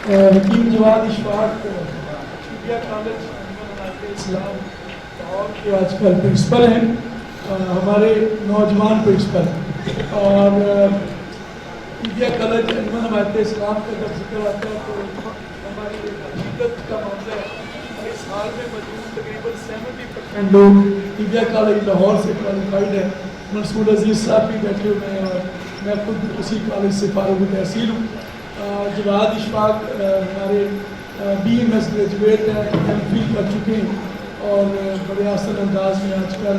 حکیم جواد Ashfaq India college اسلام لاہور کے آج کل پرنسپل ہیں، ہمارے نوجوان پرنسپل. اور انڈیا کالج انجمن حمایت اسلام کا جب ذکر آتا ہے تو ہماری حقیقت کا معاملہ ہے. اس حال میں موجود تقریباً 70% لوگ انڈیا کالج لاہور سے کوالیفائڈ ہیں. منصور عزیز صاحب بھی بیٹھے ہوئے ہیں اور میں خود اسی کالج سے فارغ التحصیل ہوں. جواد اشفاق ہمارے BMS گریجویٹ ہیں، MPhil کر چکے ہیں اور بڑے آسان انداز میں آج کل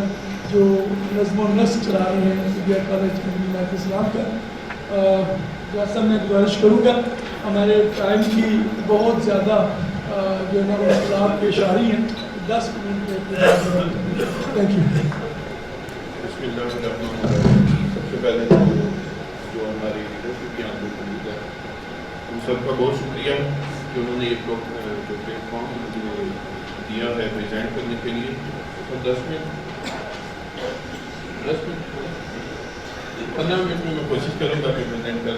جو نظم و نسق چلا رہے ہیں انڈیا کالج حمایت اسلام کا. جیسا میں گزارش کروں گا، ہمارے ٹائم کی بہت زیادہ جو ہے نا مشکلات پیش آ رہی ہیں. 10 منٹ کے تھینک یو. بسم اللہ الرحمن الرحیم. سب سے پہلے جو ہماری لیڈرشپ کی آنکھوں موجود ہے ان سب کا بہت شکریہ کہ انہوں نے یہ جو پلیٹ فارم مجھے دیا ہے پریزینٹ کرنے کے لیے. 10 منٹ 15 منٹ میں کوشش کروں گا کہ پریزینٹ کر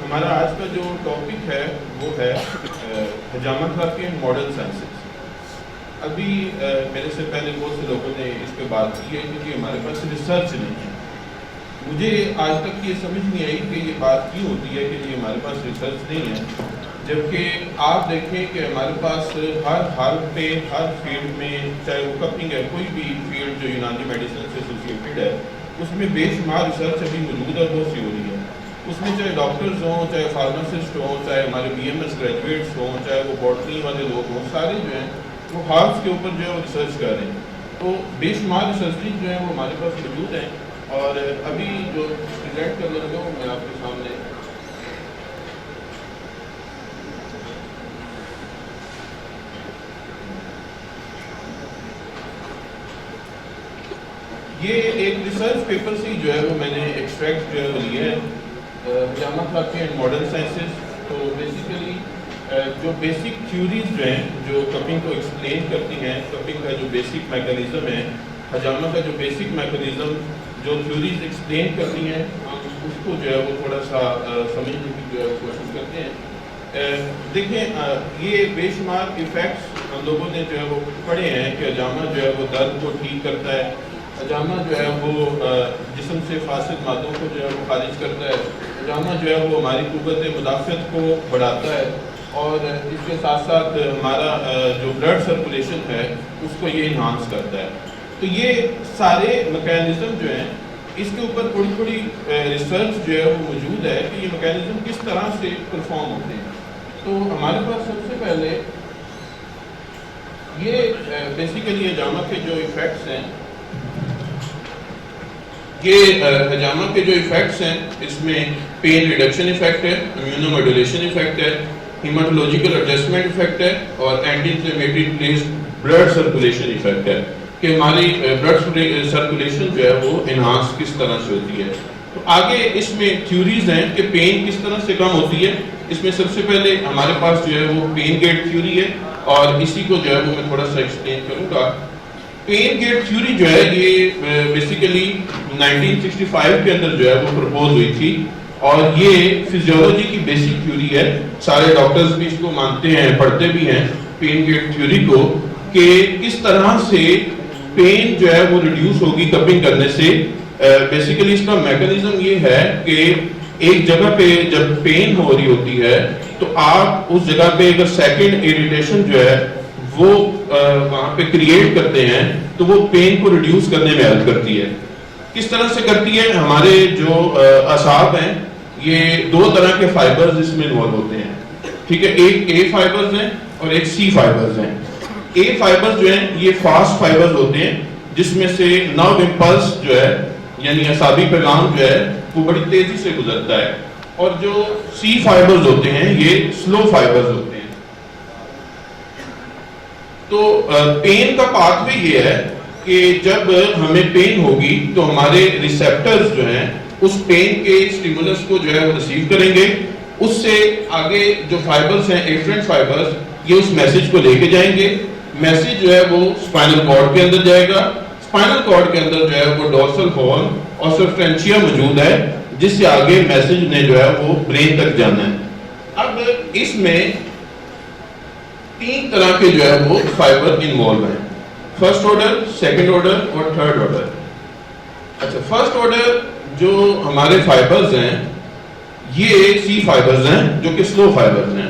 ہمارا آج کا جو ٹاپک ہے وہ ہے حجامہ تھراپی اینڈ ماڈرن سائنسز. ابھی میرے سے پہلے بہت سے لوگوں نے اس پہ بات کی ہے کیونکہ ہمارے پاس ریسرچ نہیں ہے. مجھے آج تک یہ سمجھ نہیں آئی کہ یہ بات کیوں ہوتی ہے کہ یہ ہمارے پاس ریسرچ نہیں ہے، جبکہ آپ دیکھیں کہ ہمارے پاس ہر حال پہ ہر فیلڈ میں، چاہے وہ کپنگ ہے، کوئی بھی فیلڈ جو یونانی میڈیسن سے ایسوسیٹڈ ہے اس میں بے شمار ریسرچ ابھی موجود ہے، بہت سی ہو رہی ہے. اس میں چاہے ڈاکٹرز ہوں، چاہے فارماسسٹ ہوں، چاہے ہمارے BMS گریجویٹس ہوں، چاہے وہ باٹنی والے لوگ ہوں، سارے جو ہیں وہ ہاربس کے اوپر جو ہے وہ ریسرچ کر رہے ہیں. تو بے شمار ریسرچ جو ہیں وہ ہمارے پاس موجود ہیں. اور ابھی جو پریزینٹ کرنے لگا ہوں میں آپ کے سامنے یہ ایک ریسرچ پیپر سے جو ہے وہ میں نے ایکسٹریکٹ جو ہے وہ لیا ہے، حجامہ تھراپی اینڈ ماڈرن سائنسز. تو بیسیکلی جو بیسک تھیوریز جو ہیں جو کپنگ کو ایکسپلین کرتی ہیں، کپنگ کا جو بیسک میکانزم ہے، حجامہ کا جو بیسک میکانزم جو تھیوریز ایکسپلین کرتی ہیں، ہم اس کو جو ہے وہ تھوڑا سا سمجھنے کی جو ہے کوشش کرتے ہیں. دیکھیں یہ بے شمار ایفیکٹس ہم لوگوں نے جو ہے وہ پڑھے ہیں کہ حجامہ جو ہے وہ درد کو ٹھیک کرتا ہے، حجامہ جو ہے وہ جسم سے فاسد مادوں کو جو ہے وہ خارج کرتا ہے، حجامہ جو ہے وہ ہماری قوت مدافعت کو بڑھاتا ہے، اور اس کے ساتھ ساتھ ہمارا جو بلڈ سرکولیشن ہے اس کو یہ انہانس کرتا ہے. تو یہ سارے میکانزم جو ہیں اس کے اوپر تھوڑی تھوڑی ریسرچ جو ہے وہ موجود ہے کہ یہ میکانزم کس طرح سے پرفارم ہوتے ہیں. تو ہمارے پاس سب سے پہلے یہ بیسیکلی حجامہ کے جو ایفیکٹس ہیں، یہ حجامہ کے جو ایفیکٹس ہیں اس میں پین ریڈکشن ایفیکٹ ہے، امیونو موڈولیشن ایفیکٹ ہے، ہیماٹولوجیکل ایڈجسٹمنٹ ایفیکٹ ہے، اور anti inflammatory blood circulation effect ہے کہ ہماری بلڈ سرکولیشن جو ہے وہ انہانس کس طرح سے ہوتی ہے. تو آگے اس میں تھیوریز ہیں کہ پین کس طرح سے کم ہوتی ہے. اس میں سب سے پہلے ہمارے پاس جو ہے وہ پین گیٹ تھیوری ہے، اور اسی کو جو ہے وہ میں تھوڑا سا ایکسپلین کروں گا. پین گیٹ تھیوری جو ہے یہ بیسیکلی 1965 کے اندر جو ہے وہ پرپوز ہوئی تھی، اور یہ فزیولوجی کی بیسک تھیوری ہے. سارے ڈاکٹرز بھی اس کو مانتے ہیں، پڑھتے بھی ہیں پین گیٹ تھیوری کو، کہ کس طرح سے پین جو ہے وہ ریڈیوس ہوگی کپنگ کرنے سے. بیسیکلی اس کا میکانزم یہ ہے کہ ایک جگہ پہ جب پین ہو رہی ہوتی ہے تو آپ اس جگہ پہ اگر سیکنڈ اریٹیشن جو ہے وہ وہاں پہ کریٹ کرتے ہیں تو وہ پین کو ریڈیوس کرنے میں ہیلپ کرتی ہے. کس طرح سے کرتی ہے؟ ہمارے جو اعصاب ہیں یہ 2 طرح کے فائبرز اس میں انوالو ہوتے ہیں، ٹھیک ہے. ایک اے فائبرز ہیں اور ایک سی فائبرز ہیں. اے فائبرز جو ہیں یہ فاسٹ فائبرز ہوتے ہیں جس میں سے نرو امپلس جو ہے یعنی اعصابی پیغام جو ہے وہ بڑی تیزی سے گزرتا ہے، اور جو سی فائبرز ہوتے ہیں یہ سلو فائبرز ہوتے ہیں. تو پین کا پاتھ وے یہ ہے کہ جب ہمیں پین ہوگی تو ہمارے ریسیپٹرز جو ہیں اس پین کے سٹیمولس کو جو ہے وہ ریسیو کریں گے. اس سے آگے جو فائبرز ہیں ایفرنٹ فائبرز یہ اس میسج کو لے کے جائیں گے. میسج جو ہے وہ اسپائنل کارڈ کے اندر جائے گا. اسپائنل کارڈ کے اندر جو ہے وہ ڈورسل ہارن اور سبسٹینشیا موجود ہے جس سے آگے میسج نے جو ہے وہ برین تک جانا ہے. اب اس میں 3 طرح کے جو ہے وہ فائبر انوالو ہیں, فرسٹ آرڈر, سیکنڈ آرڈر اور تھرڈ آرڈر. اچھا, فرسٹ آرڈر جو ہمارے فائبرز ہیں یہ سی فائبرز ہیں جو کہ سلو فائبرز ہیں.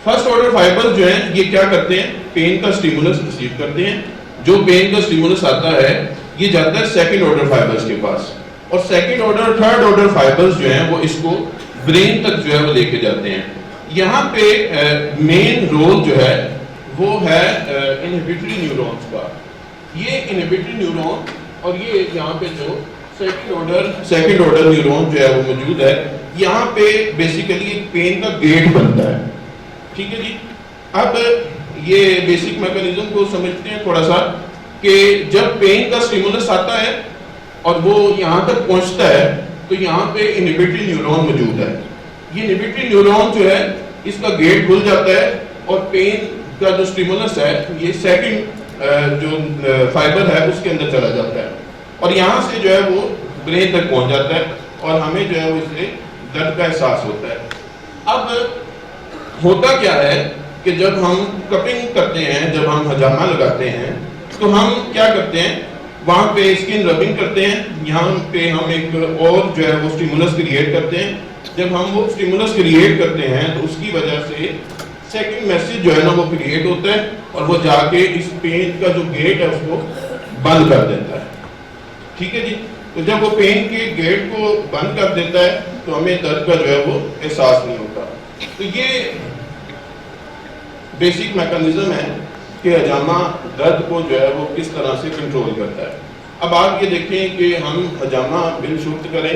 فرسٹ آرڈر فائبرز جو ہیں یہ کیا کرتے ہیں, پین کا اسٹیمولس ریسیو کرتے ہیں. جو پین کا اسٹیمولس آتا ہے یہ جاتا ہے سیکنڈ آرڈر فائبرز کے پاس, اور second order third order fibres جو ہیں وہ اس کو برین تک جو ہے وہ لے کے جاتے ہیں. یہاں پہ مین رول جو ہے وہ ہے انہیبیٹری نیورونز کا. یہ انہیبیٹری نیورون اور یہ یہاں پہ جو سیکنڈ آرڈر نیورون جو ہے وہ موجود ہے, یہاں پہ بیسیکلی ایک پین کا گیٹ بنتا ہے. ٹھیک ہے جی. اب یہ بیسک میکانزم کو سمجھتے ہیں تھوڑا سا, کہ جب پین کا اسٹیمولس آتا ہے اور وہ یہاں تک پہنچتا ہے تو یہاں پہ انہیبیٹری نیورون موجود ہے. یہ انہیبیٹری نیورون جو ہے اس کا گیٹ کھل جاتا ہے اور پین کا جو اسٹیمولس ہے یہ سیکنڈ جو فائبر ہے اس کے اندر چلا جاتا ہے, اور یہاں سے جو ہے وہ برین تک پہنچ جاتا ہے اور ہمیں جو ہے وہ اس سے درد کا احساس ہوتا ہے. اب ہوتا کیا ہے کہ جب ہم کپنگ کرتے ہیں, جب ہم حجامہ لگاتے ہیں تو ہم کیا کرتے ہیں, وہاں پہ اسکن ربنگ کرتے ہیں, یہاں پہ ہم ایک اور جو ہے وہ اسٹیمولس کریٹ کرتے ہیں. جب ہم وہ اسٹیمولس کریٹ کرتے ہیں تو اس کی وجہ سے سیکنڈ میسج جو ہے نا وہ کریٹ ہوتا ہے اور وہ جا کے اس پین کا جو گیٹ ہے اس کو بند کر دیتا ہے. ٹھیک ہے جی. تو جب وہ پین کے گیٹ کو بند کر دیتا ہے تو ہمیں درد کا جو ہے وہ احساس نہیں ہوتا. تو یہ بیسک میکانزم ہے کہ حجامہ درد کو جو ہے وہ کس طرح سے کنٹرول کرتا ہے. اب آپ یہ دیکھیں کہ ہم حجامہ بل شفٹ کریں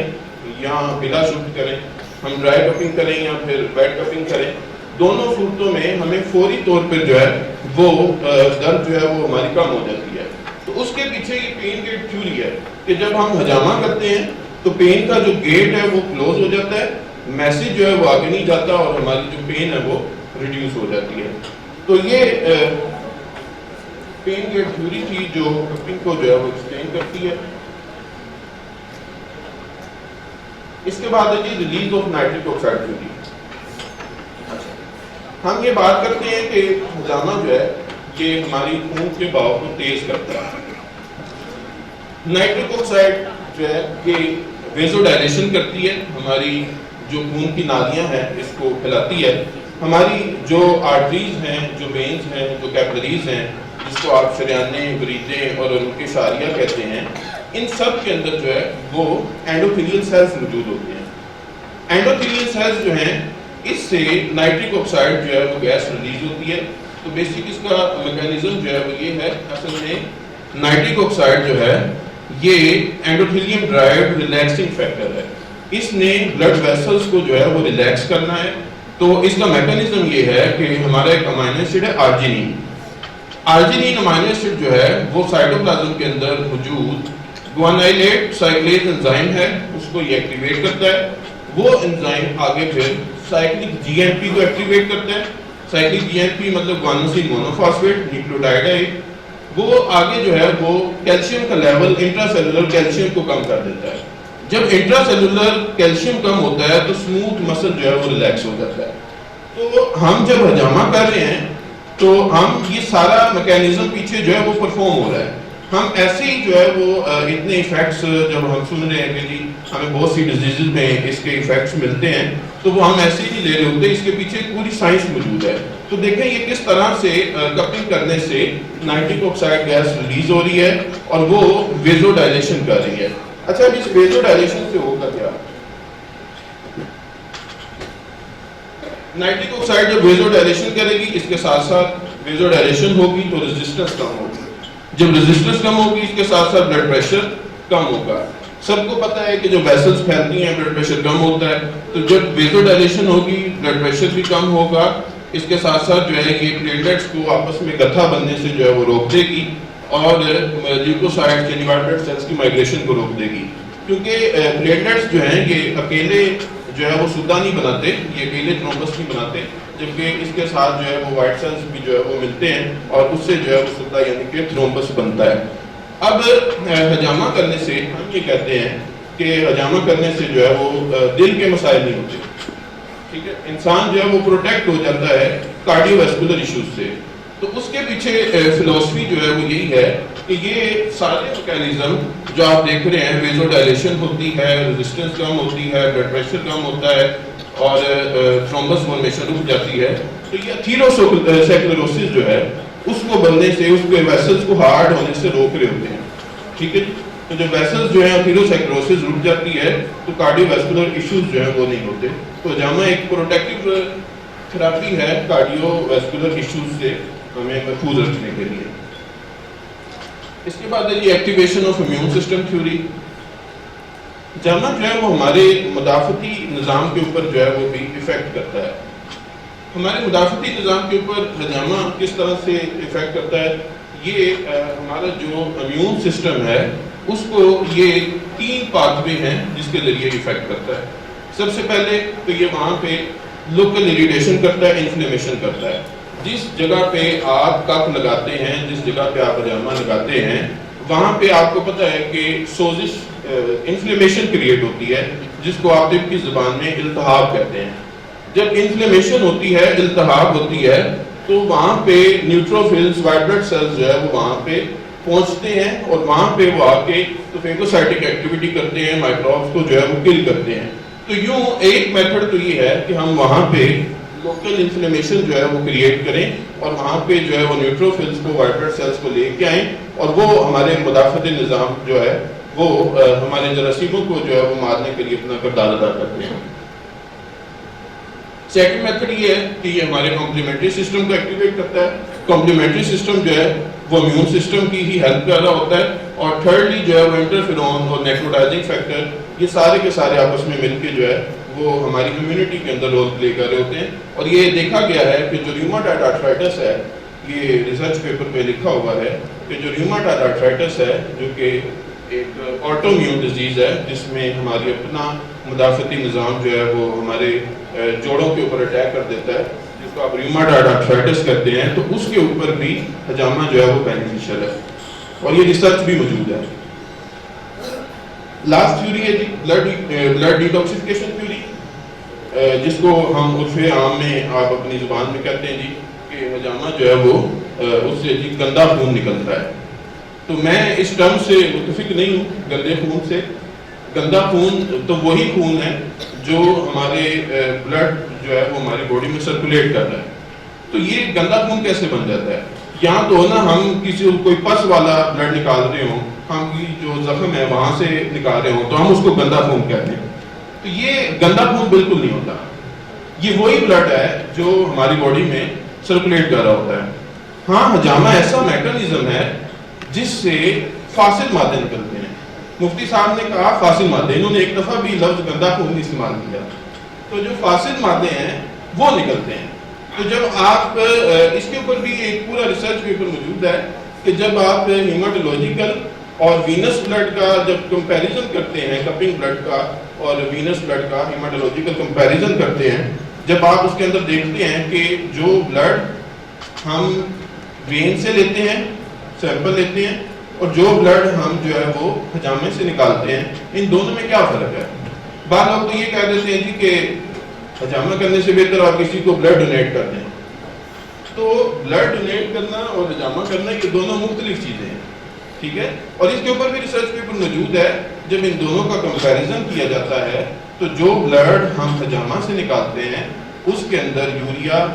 یا بلا شفٹ کریں, ہم ڈرائی کپنگ کریں یا پھر ویٹ کپنگ کریں, دونوں صورتوں میں ہمیں فوری طور پر جو ہے وہ درد جو ہے وہ ہماری کم ہو جاتی ہے. تو اس کے پیچھے یہ پین گیٹ تھیوری ہے کہ جب ہم حجامہ کرتے ہیں تو پین کا جو گیٹ ہے وہ کلوز ہو جاتا ہے, میسج جو ہے وہ آگے نہیں جاتا اور ہماری جو پین ہے وہ ریڈیوس ہو جاتی ہے. تو یہ پین گیٹ تھیوری تھی جو کپنگ کو جو ہے وہ ایکسپلین کرتی ہے. اس کے بعد ہے جی release of nitric oxide theory. ہم یہ بات کرتے ہیں کہ حجامہ جو ہے یہ ہماری خون کے بہاؤ کو تیز کرتا ہے. نائٹرک آکسائڈ جو ہے یہ ویزو ڈائلیشن کرتی ہے, ہماری جو خون کی نالیاں ہیں اس کو پھیلاتی ہے. ہماری جو آرٹریز ہیں, جو وینز ہیں, جو کیپلریز ہیں, جس کو آپ شریانے, بریدیں اور ان کے شاریہ کہتے ہیں, ان سب کے اندر جو ہے وہ اینڈوتھیلیل سیلز موجود ہوتے ہیں. اینڈوتھیلیل سیلز جو ہیں اس سے نائٹرک آکسائڈ جو ہے وہ گیس ریلیز ہوتی ہے. تو بیسک اس کا میکانزم جو ہے وہ یہ ہے, اصل میں نائٹرک آکسائڈ جو ہے یہ اینڈوتھیلیم ڈرائیوڈ ریلیکسنگ فیکٹر ہے. اس نے بلڈ ویسلز کو جو ہے وہ ریلیکس کرنا ہے. تو اس کا میکانزم یہ ہے کہ ہمارا ایک امائنو ایسڈ ہے آرجینین. آرجینین امائنو ایسڈ جو ہے وہ سائٹوپلازم کے اندر موجود گوانائلیٹ سائکلیز انزائم ہے, اس کو یہ ایکٹیویٹ کرتا ہے. وہ انزائم آگے پھر سائکلک جی این پی کو ایکٹیویٹ کرتا ہے. سائکلک جی این پی مطلب گوانوسین مونوفاسفیٹ نیوکلیوٹائڈ ہے. وہ آگے جو ہے وہ کیلشیم کا لیول انٹرا سیلولر کیلشیم کو کم کر دیتا ہے. جب انٹرا سیلولر کیلشیم کم ہوتا ہے تو اسموتھ مسل جو ہے وہ ریلیکس ہو جاتا ہے. تو ہم جب حجامہ کر رہے ہیں تو ہم یہ سارا میکینزم پیچھے جو ہے وہ پرفارم ہو رہا ہے. ہم ایسے ہی جو ہے وہ اتنے ایفیکٹس جب ہم سن رہے ہیں کہ جی ہمیں بہت سی ڈیزیزز میں اس کے ایفیکٹس ملتے ہیں تو وہ ہم ایسے ہی نہیں لے رہے ہوتے, اس کے پیچھے پوری سائنس موجود ہے. تو دیکھیں یہ کس طرح سے کپنگ کرنے سے نائٹرک آکسائڈ گیس ریلیز ہو رہی ہے اور وہ ویزو ڈائلیشن کر رہی ہے. اچھا اب اس ویزو ڈائلیشن سے ہوگا کیا؟ نائٹرک آکسائڈ جب ویزو ڈائلیشن کرے گی اس کے ساتھ ساتھ ویزو ڈائلیشن ہوگی تو ریزسٹنس کم ہوگی. جب ریزسٹنس کم ہوگی اس کے ساتھ ساتھ بلڈ پریشر کم ہوگا. سب کو پتا ہے کہ جو ویسلز پھیلتی ہیں بلڈ پریشر کم ہوتا ہے. تو جب ویزو ڈائلیشن ہوگی بلڈ پریشر بھی کم ہوگا. اس کے ساتھ ساتھ جو ہے یہ پلیٹلیٹس کو آپس میں گٹھا بننے سے جو ہے وہ روک دے گی اور لیوکوسائٹس یعنی وائٹ بلڈ سیلز کی مائگریشن کو روک دے گی. کیونکہ پلیٹلیٹس جو ہیں یہ اکیلے جو ہے وہ سودا نہیں بناتے, یہ اکیلے تھرومبس نہیں بناتے, جبکہ اس کے ساتھ جو ہے وہ وائٹ سیلز بھی جو ہے وہ ملتے ہیں اور اس سے جو ہے وہ سودا یعنی کہ تھرومبس بنتا ہے. اب حجامہ کرنے سے ہم یہ کہتے ہیں کہ حجامہ کرنے سے جو ہے وہ دل کے مسائل نہیں ہوتے. ٹھیک ہے, انسان جو ہے وہ پروٹیکٹ ہو جاتا ہے کارڈیو ویسکولر ایشوز سے. تو اس کے پیچھے فلسفی جو ہے وہ یہی ہے کہ یہ سارے میکینزم جو آپ دیکھ رہے ہیں, ویزو ڈائلیشن ہوتی ہے, ریزسٹنس کم ہوتی ہے, بلڈ پریشر کم ہوتا ہے اور تھرومبس فارمیشن رک جاتی ہے. تو یہ ایتھیروسیکلروسس جو ہے اس کو بننے سے, اس کے ویسلز کو ہارڈ ہونے سے روک رہے ہوتے ہیں. ٹھیک ہے, تو جو ویسلز جو ہیں ایتھیروسیکلروسس رک جاتی ہے تو کارڈیو ویسکولر ایشوز جو ہیں وہ نہیں ہوتے. تو حجامہ ایک پروٹیکٹیو تھراپی ہے کارڈیو ویسکولر ایشوز سے ہمیں محفوظ رکھنے کے لیے. اس کے بعد ہے یہ activation of immune system theory. حجامہ جو ہے وہ ہمارے مدافعتی نظام کے اوپر جو ہے وہ بھی افیکٹ کرتا ہے. ہمارے مدافعتی نظام کے اوپر حجامہ کس طرح سے افیکٹ کرتا ہے, یہ ہمارا جو امیون سسٹم ہے اس کو یہ 3 پاتھ وے ہیں جس کے ذریعے افیکٹ کرتا ہے. سب سے پہلے تو یہ وہاں پہ لوکل اریٹیشن کرتا ہے, انفلیمیشن کرتا ہے. جس جگہ پہ آپ کف لگاتے ہیں, جس جگہ پہ آپ حجامہ لگاتے ہیں, وہاں پہ آپ کو پتہ ہے کہ سوزش, انفلیمیشن کریٹ ہوتی ہے جس کو آپ طب کی زبان میں التہاب کہتے ہیں. جب انفلیمیشن ہوتی ہے, التہاب ہوتی ہے, تو وہاں پہ نیوٹروفلز, وائٹ بلڈ سیلز جو ہے وہ وہاں پہ پہنچتے ہیں اور وہاں پہ وہ آ کے تو فیگوسائٹک ایکٹیویٹی کرتے ہیں, مائکروبس کو جو ہے وہ کل کرتے ہیں. تو یوں ایک میتھڈ تو یہ ہے کہ ہم وہاں پہ لوکل انفلیمیشن جو ہے وہ کریٹ کریں اور وہاں پہ جو ہے وہ نیوٹروفلز کو, وائٹ بلڈ سیلز کو لے کے آئیں اور وہ ہمارے مدافعتی نظام جو ہے وہ ہمارے جراثیموں کو جو ہے وہ مارنے کے لیے اپنا کردار ادا کرتے ہیں. سیکنڈ میتھڈ یہ ہے کہ یہ ہمارے کمپلیمنٹری سسٹم کو ایکٹیویٹ کرتا ہے. کمپلیمنٹری سسٹم جو ہے وہ امیون سسٹم کی ہی ہیلپ کر رہا ہوتا ہے. اور تھرڈلی جو ہے وہ انٹرفیرون اور نیکروٹائزنگ فیکٹر, یہ سارے کے سارے آپس میں مل کے جو ہے وہ ہماری امیونٹی کے اندر رول پلے کر رہے ہوتے ہیں. اور یہ دیکھا گیا ہے کہ جو ریوماٹائڈ آرتھرائٹس ہے, یہ ریسرچ پیپر پہ لکھا ہوا ہے کہ جو ریوماٹائڈ آرتھرائٹس ہے جو کہ ایک آٹو امیون ڈیزیز ہے جس میں ہماری اپنا مدافعتی نظام جو ہے وہ ہمارے جوڑوں کے اوپر اٹیک کر دیتا ہے, جس کو آپ ریوماٹائڈ آرتھرائٹس کہتے ہیں, تو اس کے اوپر بھی حجامہ جو ہے وہ بینیفیشل ہے اور یہ ریسرچ بھی موجود ہے. لاسٹ تھیوری ہے جی بلڈ ڈیٹاکسیفیکیشن تھیوری, جس کو ہم عرف عام میں آپ اپنی زبان میں کہتے ہیں جی کہ حجامہ جو ہے وہ اس سے جی گندا خون نکلتا ہے. تو میں اس ٹرم سے متفق نہیں ہوں, گندے خون سے. گندا خون تو وہی خون ہے جو ہمارے بلڈ جو ہے وہ ہماری باڈی میں سرکولیٹ کر رہا ہے. تو یہ گندا خون کیسے بن جاتا ہے؟ یہاں تو نا ہم کسی کوئی پس والا بلڈ نکال رہے ہوں, ہم کی جو زخم ہے وہاں سے نکال رہے ہوں, تو ہم اس کو گندا خون کہتے ہیں. تو یہ گندا خون بالکل نہیں ہوتا. یہ وہی بلڈ ہے جو ہماری باڈی میں سرکولیٹ کر رہا ہوتا ہے. ہاں, حجامہ ایسا میکانزم ہے جس سے فاسد مادے نکلتے ہیں. مفتی صاحب نے کہا فاسد مادے, انہوں نے ایک دفعہ بھی لفظ گندا خون نہیں استعمال کیا. تو جو فاسد مادے ہیں وہ نکلتے ہیں. تو جب آپ اس کے اوپر بھی ایک پورا ریسرچ پیپر موجود ہے کہ جب آپ ہیماٹولوجیکل اور وینس بلڈ کا جب کمپیریزن کرتے ہیں, کپنگ بلڈ کا اور وینس بلڈ کا ہیماٹولوجیکل کمپیریزن کرتے ہیں, جب آپ اس کے اندر دیکھتے ہیں کہ جو بلڈ ہم وین سے لیتے ہیں, سیمپل لیتے ہیں, اور جو بلڈ ہم جو ہے وہ حجامے سے نکالتے ہیں, ان دونوں میں کیا فرق ہے؟ بعض لوگ تو یہ کہہ دیتے ہیں جی کہ حجامہ کرنے سے بہتر آپ کسی کو بلڈ ڈونیٹ کر دیں. تو بلڈ ڈونیٹ کرنا اور حجامہ کرنا یہ دونوں مختلف چیزیں ہیں. ٹھیک ہے, اور اس کے اوپر بھی ریسرچ پیپر موجود ہے. جب ان دونوں کا کمپیریزن کیا جاتا ہے تو جو بلڈ ہم حجامہ سے نکالتے ہیں اس کے اندر یوریا,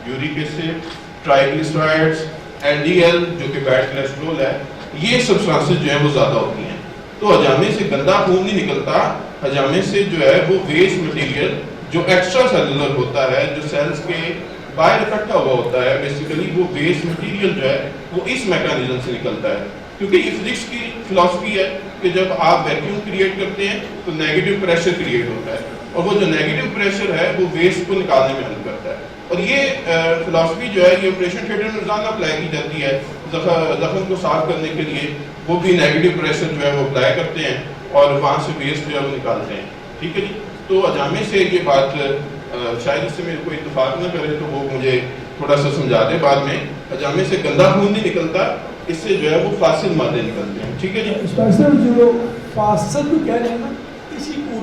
یورک ایسڈ, ٹرائیگلیسرائڈز, LDL جو کہ بیڈ کولیسٹرول ہے, یہ سبسٹانسز جو ہیں وہ زیادہ ہوتی ہیں. تو حجامے سے گندا خون نہیں نکلتا. حجامے سے جو ہے وہ ویسٹ مٹیریل جو ایکسٹرا سیلولر ہوتا ہے, جو سیلز کے باہر اکٹھا ہوا ہوتا ہے, بیسیکلی وہ ویسٹ مٹیریل جو ہے وہ اس میکانزم سے نکلتا ہے. کیونکہ یہ فزکس کی فلسفی ہے کہ جب آپ ویکیوم کریٹ کرتے ہیں تو نیگیٹو پریشر کریٹ ہوتا ہے, اور وہ جو نیگیٹو پریشر ہے وہ ویسٹ کو نکالنے میں ہیلپ کرتا ہے. اور یہ فلسفی جو ہے یہ آپریشن تھیٹر میں روزانہ اپلائی کی جاتی ہے زخم کو صاف کرنے کے لیے. وہ بھی نیگیٹو پریشر جو ہے وہ اپلائی کرتے ہیں اور وہاں سے ویسٹ جو ہے وہ نکالتے ہیں. ٹھیک ہے جی. تو حجامے سے یہ بات شاید اس سے میرے کوئی اتفاق نہ کرے تو وہ مجھے تھوڑا سا سمجھا دے بعد میں. حجامے سے گندا خون نہیں نکلتا, اس سے جو ہے وہ فاسد مادے نکلتے ہیں. ٹھیک ہے جی. اسپیشل جو فاسد بھی کہہ رہے ہیں نا,